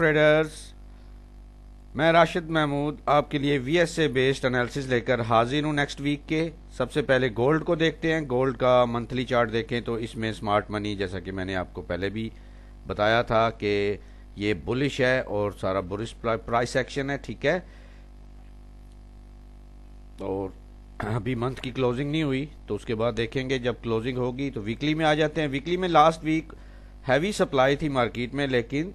Traders, मैं राशिद महमूद आपके लिए वीएसए बेस्ड एनालिसिस लेकर हाजिर हूँ नेक्स्ट वीक के। सबसे पहले गोल्ड को देखते हैं। गोल्ड का मंथली चार्ट देखें तो इसमें स्मार्ट मनी, जैसा कि मैंने आपको पहले भी बताया था कि ये बुलिश है और सारा बुलिश प्राइस एक्शन है, ठीक है। और अभी मंथ की क्लोजिंग नहीं हुई तो उसके बाद देखेंगे जब क्लोजिंग होगी। तो वीकली में आ जाते हैं। वीकली में लास्ट वीक हैवी सप्लाई थी मार्केट में, लेकिन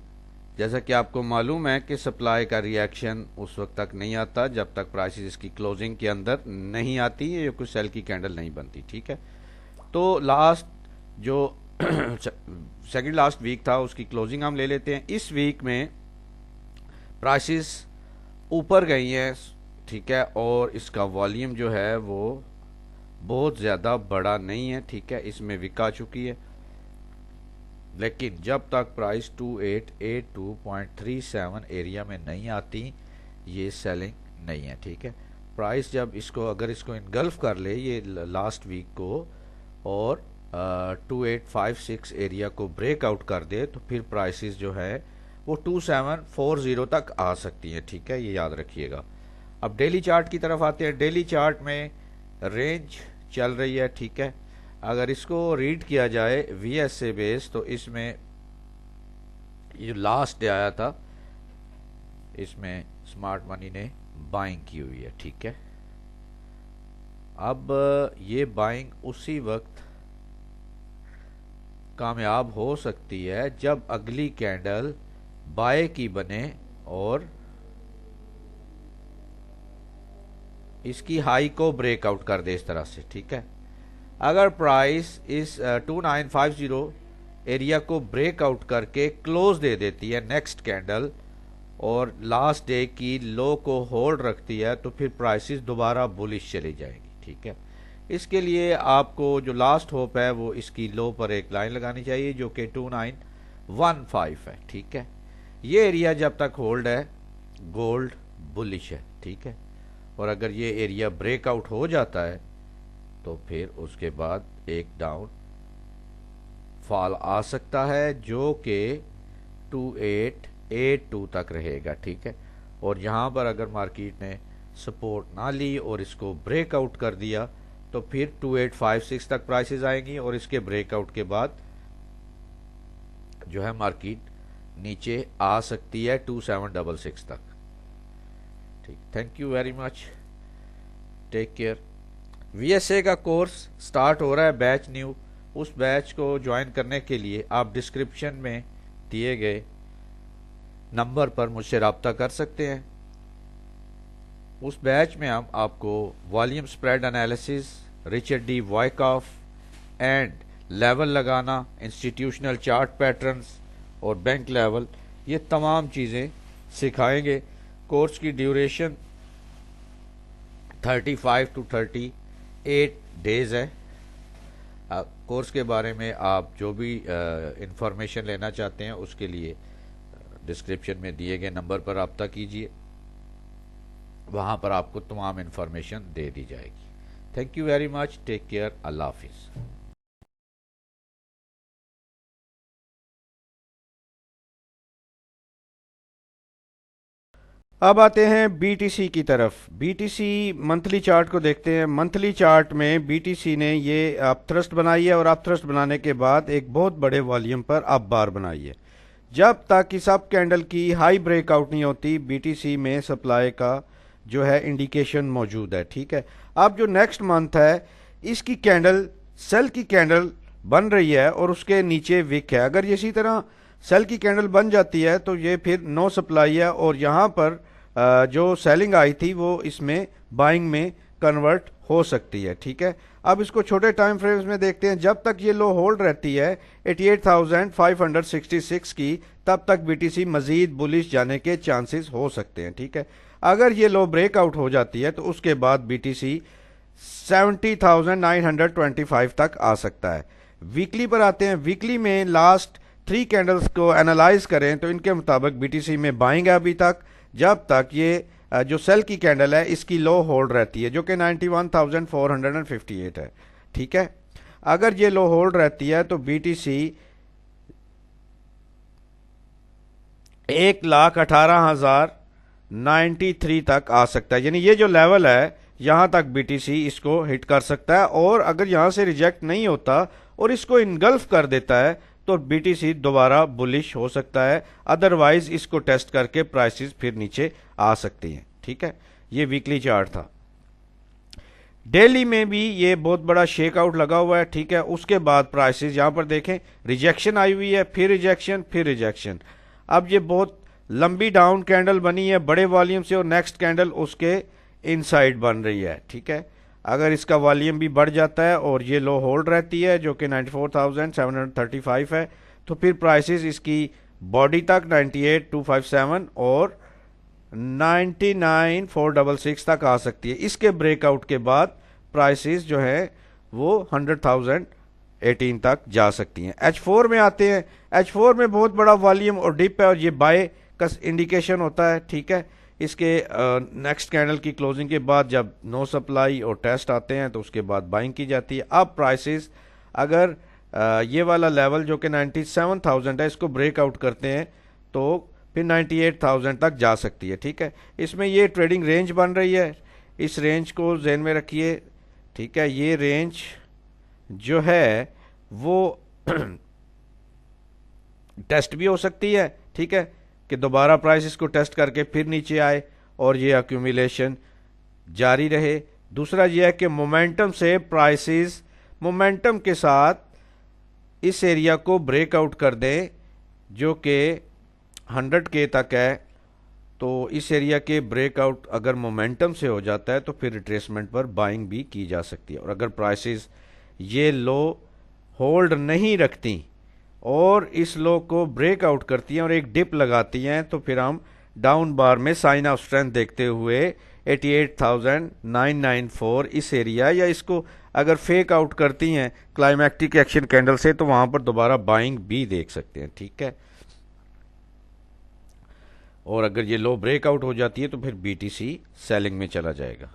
जैसा कि आपको मालूम है कि सप्लाई का रिएक्शन उस वक्त तक नहीं आता जब तक प्राइसेस इसकी क्लोजिंग के अंदर नहीं आती है या कुछ सेल की कैंडल नहीं बनती, ठीक है। तो लास्ट जो सेकंड लास्ट वीक था उसकी क्लोजिंग हम ले लेते हैं। इस वीक में प्राइसेस ऊपर गई हैं, ठीक है, और इसका वॉल्यूम जो है वो बहुत ज़्यादा बड़ा नहीं है, ठीक है। इसमें विक आ चुकी है, लेकिन जब तक प्राइस 2882.37 एरिया में नहीं आती ये सेलिंग नहीं है, ठीक है। प्राइस जब इसको अगर इसको इनगल्फ कर ले ये लास्ट वीक को और 2856 एरिया को ब्रेकआउट कर दे तो फिर प्राइसेस जो है वो 2740 तक आ सकती है, ठीक है, ये याद रखिएगा। अब डेली चार्ट की तरफ आते हैं। डेली चार्ट में रेंज चल रही है, ठीक है। अगर इसको रीड किया जाए वीएसए बेस तो इसमें ये लास्ट डे आया था, इसमें स्मार्ट मनी ने बाइंग की हुई है, ठीक है। अब ये बाइंग उसी वक्त कामयाब हो सकती है जब अगली कैंडल बाय की बने और इसकी हाई को ब्रेकआउट कर दे इस तरह से, ठीक है। अगर प्राइस इस 2950 एरिया को ब्रेकआउट करके क्लोज दे देती है नेक्स्ट कैंडल और लास्ट डे की लो को होल्ड रखती है तो फिर प्राइसेस दोबारा बुलिश चली जाएगी, ठीक है। इसके लिए आपको जो लास्ट होप है वो इसकी लो पर एक लाइन लगानी चाहिए जो कि 2915 है, ठीक है। ये एरिया जब तक होल्ड है गोल्ड बुलिश है, ठीक है। और अगर ये एरिया ब्रेकआउट हो जाता है तो फिर उसके बाद एक डाउन फॉल आ सकता है जो कि 2882 तक रहेगा, ठीक है। और यहाँ पर अगर मार्केट ने सपोर्ट ना ली और इसको ब्रेकआउट कर दिया तो फिर 2856 तक प्राइसेस आएंगी और इसके ब्रेकआउट के बाद जो है मार्केट नीचे आ सकती है 2766 तक, ठीक। Thank you very much, take care. VSA का कोर्स स्टार्ट हो रहा है, बैच न्यू। उस बैच को ज्वाइन करने के लिए आप डिस्क्रिप्शन में दिए गए नंबर पर मुझसे रब्ता कर सकते हैं। उस बैच में हम आपको volume spread analysis, Richard D Wyckoff and level लगाना, इंस्टीट्यूशनल चार्ट पैटर्न्स और बैंक लेवल, ये तमाम चीज़ें सिखाएंगे। कोर्स की ड्यूरेशन 35 to 38 डेज है। कोर्स के बारे में आप जो भी इंफॉर्मेशन लेना चाहते हैं उसके लिए डिस्क्रिप्शन में दिए गए नंबर पर रब्ता कीजिए, वहाँ पर आपको तमाम इंफॉर्मेशन दे दी जाएगी। Thank you very much, take care, अल्लाह हाफिज़। अब आते हैं बीटीसी की तरफ। बीटीसी मंथली चार्ट को देखते हैं। मंथली चार्ट में बीटीसी ने ये अपथ्रस्ट बनाई है और अपथ्रस्ट बनाने के बाद एक बहुत बड़े वॉल्यूम पर अप बार बनाई है। जब तक कि सब कैंडल की हाई ब्रेकआउट नहीं होती बीटीसी में सप्लाई का जो है इंडिकेशन मौजूद है, ठीक है। अब जो नेक्स्ट मंथ है इसकी कैंडल सेल की कैंडल बन रही है और उसके नीचे विक है। अगर ये इसी तरह सेल की कैंडल बन जाती है तो ये फिर नो सप्लाई है और यहाँ पर जो सेलिंग आई थी वो इसमें बाइंग में कन्वर्ट हो सकती है, ठीक है। अब इसको छोटे टाइम फ्रेम्स में देखते हैं। जब तक ये लो होल्ड रहती है 88,566 की, तब तक बीटीसी मजीद बुलिश जाने के चांसेस हो सकते हैं, ठीक है। अगर ये लो ब्रेकआउट हो जाती है तो उसके बाद बीटीसी 70,925 तक आ सकता है। वीकली पर आते हैं। वीकली में लास्ट 3 कैंडल्स को एनालाइज करें तो इनके मुताबिक बीटीसी में बाइंग है अभी तक, जब तक ये जो सेल की कैंडल है इसकी लो होल्ड रहती है जो कि 91,458 है, ठीक है। अगर ये लो होल्ड रहती है तो बीटीसी 1,18,093 तक आ सकता है। यानी ये जो लेवल है यहां तक बीटीसी इसको हिट कर सकता है, और अगर यहां से रिजेक्ट नहीं होता और इसको इनगल्फ कर देता है तो बीटीसी दोबारा बुलिश हो सकता है, अदरवाइज इसको टेस्ट करके प्राइसेस फिर नीचे आ सकती हैं। ठीक है, ये वीकली चार्ट था। डेली में भी ये बहुत बड़ा शेक आउट लगा हुआ है। ठीक है, उसके बाद प्राइसेस यहां पर देखें, रिजेक्शन आई हुई है, फिर रिजेक्शन, फिर रिजेक्शन। अब ये बहुत लंबी डाउन कैंडल बनी है बड़े वॉल्यूम से, और नेक्स्ट कैंडल उसके इनसाइड बन रही है। ठीक है, अगर इसका वॉल्यूम भी बढ़ जाता है और ये लो होल्ड रहती है जो कि 94,735 है, तो फिर प्राइसेस इसकी बॉडी तक 98,257 और 99,466 तक आ सकती है। इसके ब्रेकआउट के बाद प्राइसेस जो है वो 100,018 तक जा सकती हैं। H4 में आते हैं। H4 में बहुत बड़ा वॉल्यूम और डिप है, और ये बाय का इंडिकेशन होता है। ठीक है, इसके नेक्स्ट कैंडल की क्लोजिंग के बाद जब नो सप्लाई और टेस्ट आते हैं तो उसके बाद बाइंग की जाती है। अब प्राइसेस अगर ये वाला लेवल जो कि 97,000 है इसको ब्रेकआउट करते हैं तो फिर 98,000 तक जा सकती है। ठीक है, इसमें ये ट्रेडिंग रेंज बन रही है, इस रेंज को ध्यान में रखिए। ठीक है, ये रेंज जो है वो टेस्ट भी हो सकती है। ठीक है, कि दोबारा प्राइस इसको टेस्ट करके फिर नीचे आए और ये अक्यूमुलेशन जारी रहे। दूसरा ये है कि मोमेंटम से प्राइसेस मोमेंटम के साथ इस एरिया को ब्रेकआउट कर दें जो कि 100K तक है, तो इस एरिया के ब्रेकआउट अगर मोमेंटम से हो जाता है तो फिर रिट्रेसमेंट पर बाइंग भी की जा सकती है। और अगर प्राइसेस ये लो होल्ड नहीं रखती और इस लो को ब्रेकआउट करती हैं और एक डिप लगाती हैं तो फिर हम डाउन बार में साइन ऑफ स्ट्रेंथ देखते हुए 88,994 इस एरिया, या इसको अगर फेक आउट करती हैं क्लाइमैक्टिक एक्शन कैंडल से तो वहां पर दोबारा बाइंग भी देख सकते हैं। ठीक है, और अगर ये लो ब्रेकआउट हो जाती है तो फिर बीटीसी सेलिंग में चला जाएगा।